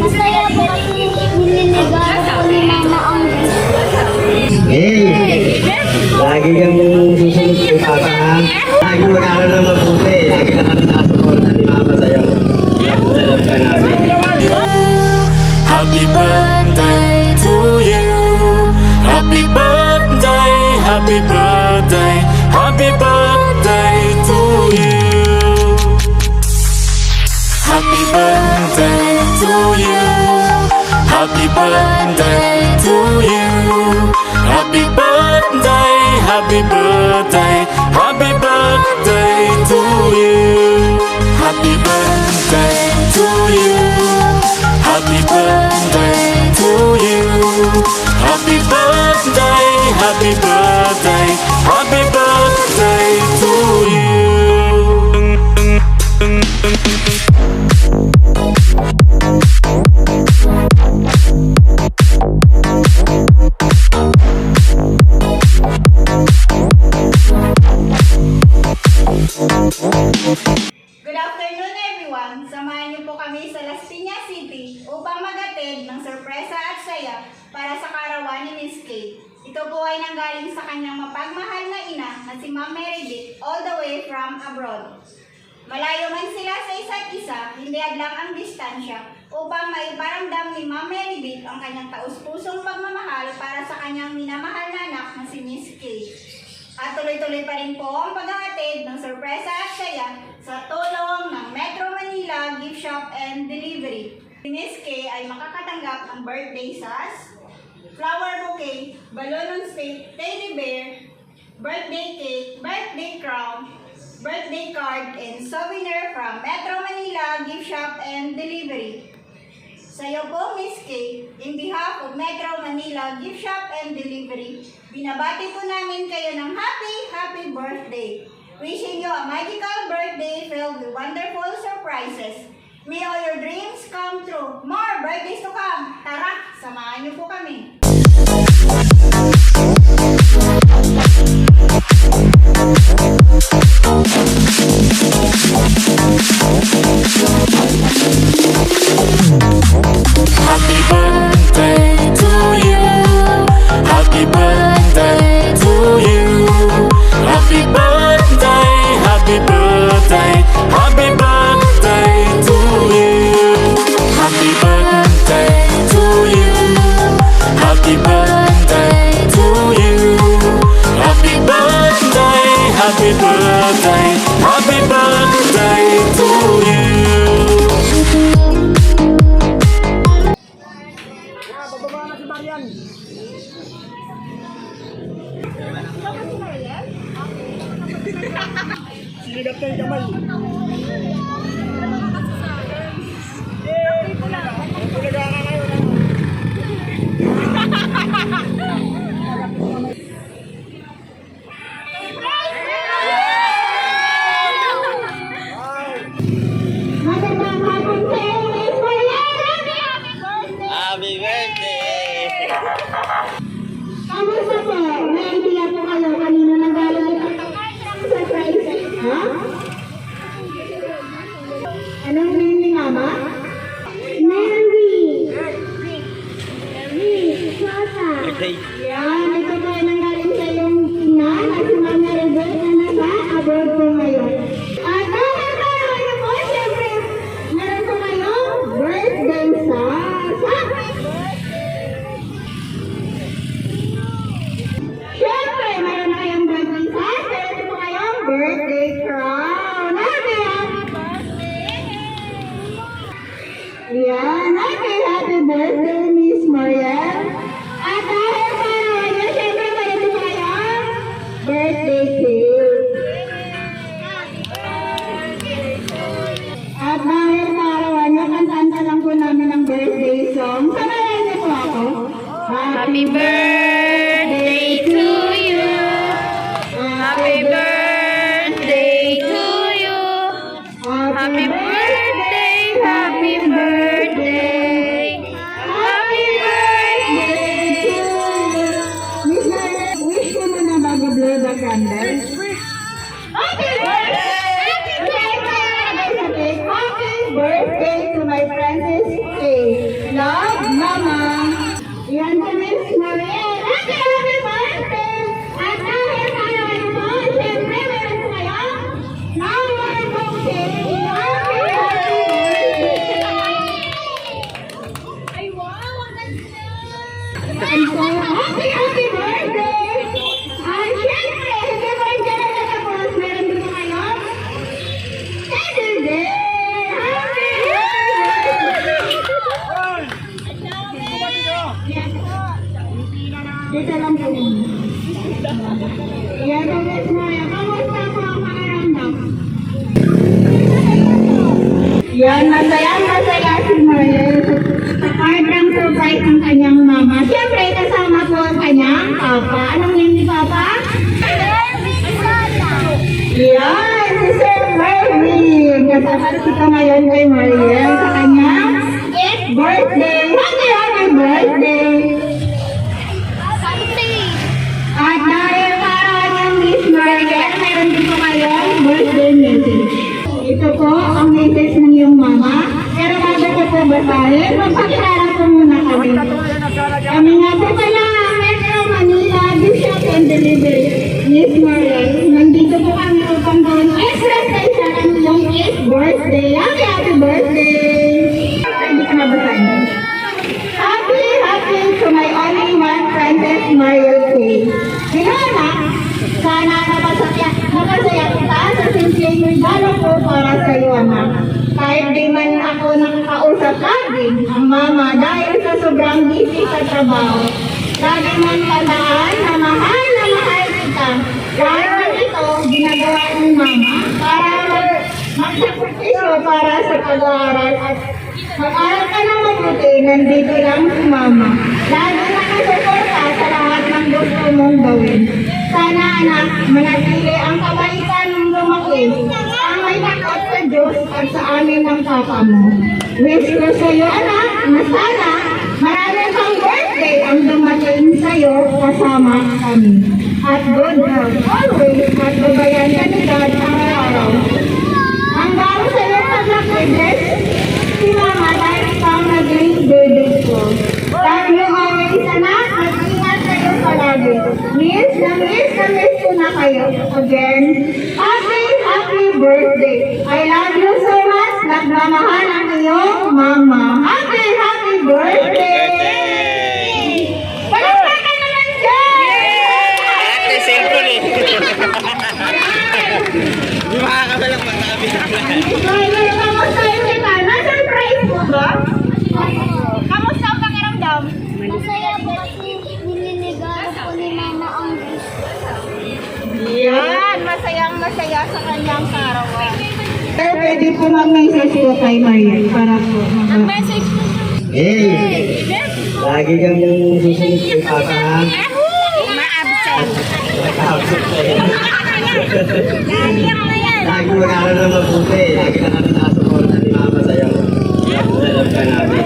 Masaya po kasi nililigaw ko ni Mama ang Hey! Lagi kang susunod kay Papa, ha? Lagi mag-aaral ng mabuti. Lagi ka namin nakasuporta ni Mama sa'yo. Alam ka namin. Happy birthday to you. Happy birthday, happy birthday, happy birthday to you. Happy birthday to you. Happy birthday to you. Happy birthday, happy birthday, happy birthday to you. Happy birthday to you. Happy birthday to you. Happy birthday, happy birthday, happy birthday to you. Good afternoon everyone! Samahan niyo po kami sa Las Piñas City upang magatid ng sorpresa at saya para sa karawan ni Miss Kate. Ito po ay nanggaling sa kanyang mapagmahal na ina na si Ma'am Meredith all the way from abroad. Malayo man sila sa isa't isa, hindi adlang ang distansya upang maiparamdam ni Ma'am Meredith ang kanyang taus-pusong pagmamahal para sa kanyang minamahal na anak na si Miss Kate. At tuloy-tuloy pa rin po ang paghahatid ng sorpresa at saya sa tulong ng Metro Manila Gift Shop and Delivery. Si Miss K ay makakatanggap ng birthday sas, flower bouquet, balloon on stick, teddy bear, birthday cake, birthday crown, birthday card, and souvenir from Metro Manila Gift Shop and Delivery. Sa iyo po, Miss K, in behalf of Metro Manila Gift Shop and Delivery, binabati po namin kayo ng happy birthday. Wishing you a magical birthday filled with wonderful surprises. May all your dreams come true. More birthdays to come. Tara, samahan niyo po kami. Happy birthday to you. Happy birthday to you. Happy birthday, happy birthday, happy birthday to you. Happy birthday to you. Happy birthday to you. Happy birthday, happy birthday, happy birthday to you. Sinigap tayo kamay. Happy birthday! Kamusta po? Naintiya po kayo kanina nang galing surprise. Ha? Anong name ni Mama? Mary! Mary! Sosa! Yan, ito po ay nanggaling sa iyong ina na si Ma'am Meredith na nasa-abroad po ngayon. At dahil karoon niyo po, siyempre, meron po kayong birthday Siyempre, mayroon na kayong birthday sauce. Meron po kayong birthday crown. Yan. Happy birthday, Miss Mariel. At dahil parawan niyo, siyempre, mayroon po kayong birthday cake. At dahil parawan niyo, kanta lang po namin ang birthday song. Samayan niyo po ako. Happy birthday to you. Happy birthday to you. Happy birthday, happy birthday. Happy birthday to you. Miss Mariel, wish ko muna bago blow the candles. Happy birthday! Happy birthday to my Francis K. Love, Mama. Yan si Miss Mariel. Happy birthday! At dahil kayo mo, siyempre meron kayo number bouquet. Happy birthday! Ay, wow! Ang ganda! And so, happy birthday! At siyempre, hindi mo rin dyan natapos. Meron dito kayo Teddy Bear! Happy dito lang po. Yan po, Miss Maya. Kamusta po ang pakiramdam? Yan, masaya si Maya. Sa part ng surprise ng kanyang mama. Siyempre, kasama po ang kanyang papa. Anong name ni Papa? Yan, si Sir Mervin. Kasama kita ngayon kay Mariel sa kanyang 8th birthday. Happy birthday! At dahil para ng Miss Mariel, meron dito kayong birthday message. Ito po ang message ng iyong mama. Pero bago ko po basahin, magpakilala po muna kami. Kami nga po pala ang Metro Manila Bishop and Delivery. Miss Mariel, nandito po kami upang gawin extra special ang iyong 8th birthday. Happy birthday! Hindi ka na basahin. Happy to my only one, Princess Mariel K. Sinana, sana napasaya kita sa simpleng regalo ko para sa iyo, anak. Kahit di man ako nakakausap lagi, ang mama dahil sa sobrang busy sa trabaho. Lagi mong tandaan na mahal kita. Lahat ng ito, ginagawa ng mama para magsakripisyo para sa pag-aaral at mag-aral ka na mabuti, nandito lang si Mama. Lagi nakasuporta sa lahat ng gusto mong gawin. Sana anak, manatili ang kabaitan ng lumaki, ang may takot sa Diyos at sa amin ng Papa mo. Wish ko sa iyo anak, na sana marami kang birthday ang dumating sa iyo kasama kami. At good health always at babayan ka ni God araw-araw. Ang bago sa iyo pag-bless, si Mama dahil pang naging birthday ko. Love you always, anak. Mag-ingat kayo palagi. Miss ko na kayo. Again, happy birthday. I love you so much. Nagmamahal ang iyong mama. Happy birthday! Palakpakan naman dyan! Ate, cellphone eh. Hindi makakabalang magsabi na lang. Kamusta yung kita? Na-surprise mo ba? Kamusta ang pakiramdam? Masaya po kasi nilinigaro po ni Mama ang Yan, masayang-masaya sa kanyang karawan. Sir, pwede po mag-message po kay Mariel para po Message mo. Hey! Lagi kang susunod kay Papa. Ma-absent. Naka-absent ka eh. Lagi ako na yan. Lagi mag-aaral ng mabuti. Lagi na kami nakasuporta ni Mama sa'yo. Love ka namin.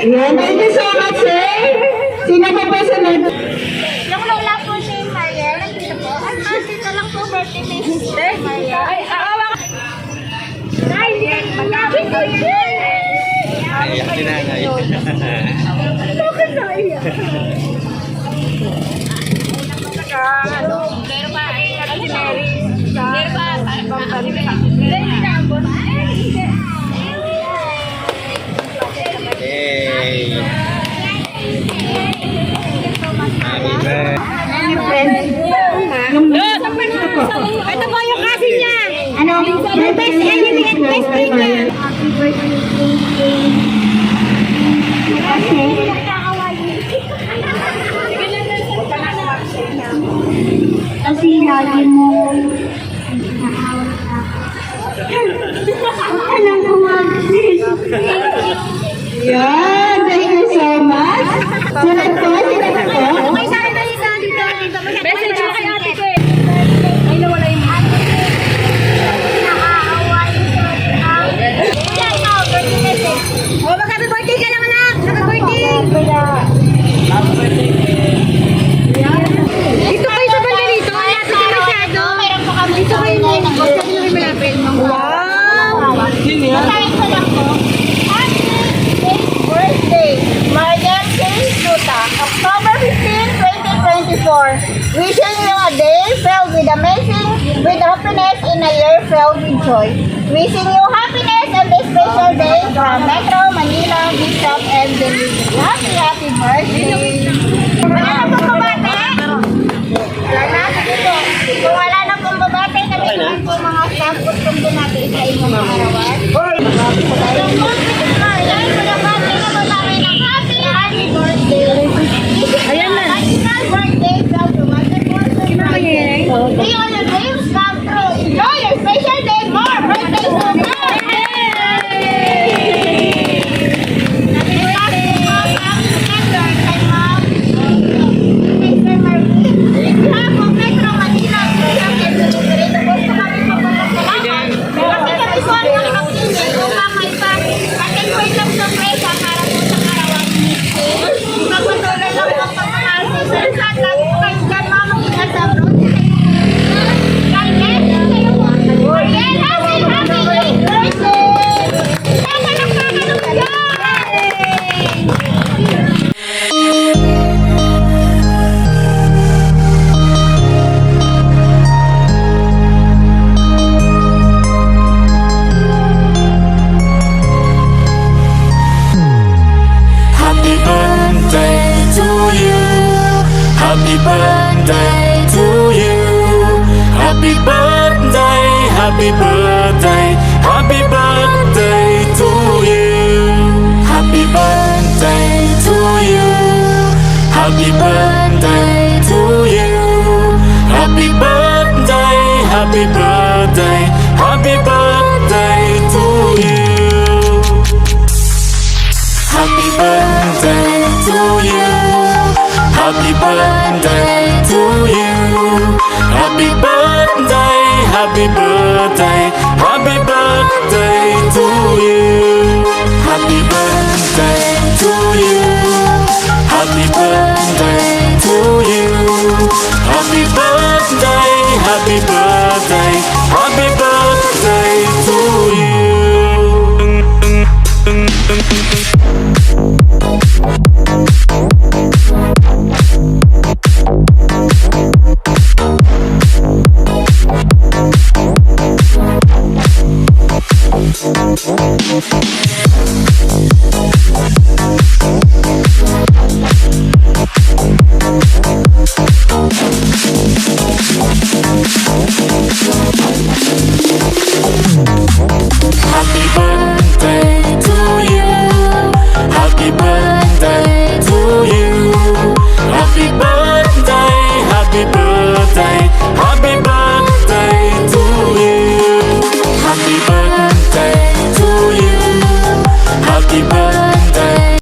Yan, thank you so much, sir. Sino pa pa sunod? Yung lola po si Mariel, nandito po. Ay, dito lang po birthday ni Sister Mariel. Ay, awa ka. Ay, hindi ka malapit ko yun. Iyak si nanay. Bakit na iyak? Pero pa, si Mary. Pero pa, Hey! Happy birthday! ito po yung kasi niya. Ano? May best friend niya. Happy birthday kasi lagi mo nakawal ka. Alam ko Yan, thank you so much. Sunod po, sino pa po? Okay, sa akin na isa dito. Message mo kay ate ko eh. Ay, nawala yung oh, mag-happy birthday ka naman, anak. Happy birthday. Dito kayo sa banda dito. Lapit ka masyado. with happiness in a year filled with joy. Wishing you happiness on this special day from Metro Manila, Bishop, and Delivery. Happy birthday! Wala na pong babate? Wala na, sige po. Kung wala na pong babate, kami naman po mga staff po tungkol natin sa inyong mga arawan. Happy birthday! Ayan na. National birthday from the wonderful surprises. May all your dreams come true. Enjoy your special day more. Birthday to God! Happy birthday, Mom. Happy December. Kay Mom. Mr. Marvin. Lahat po Metro Manila. Dito po kami magpapasalamat. Kasi kami po ang nakapili upang may pa-attend po itong sorpresa para po sa karawan ni Miss Kay. Magpatuloy lang po ang pagmamahal sa Sir Sat. Lagi po kayo dyan, Mama. Ingat sa abroad. God bless kayo po. Ariel, happy birthday! Nagkakalong dyan! Happy birthday to you. Happy birthday to you. Happy birthday, happy birthday, happy birthday to you. Happy birthday to you. Happy birthday to you. Happy birthday, happy birthday, happy birthday to you. Happy birthday to you. Happy birthday to you. Happy birthday, happy birthday, happy birthday to you. Happy birthday to you. Happy birthday to you. Happy birthday, happy birthday, happy birthday to you.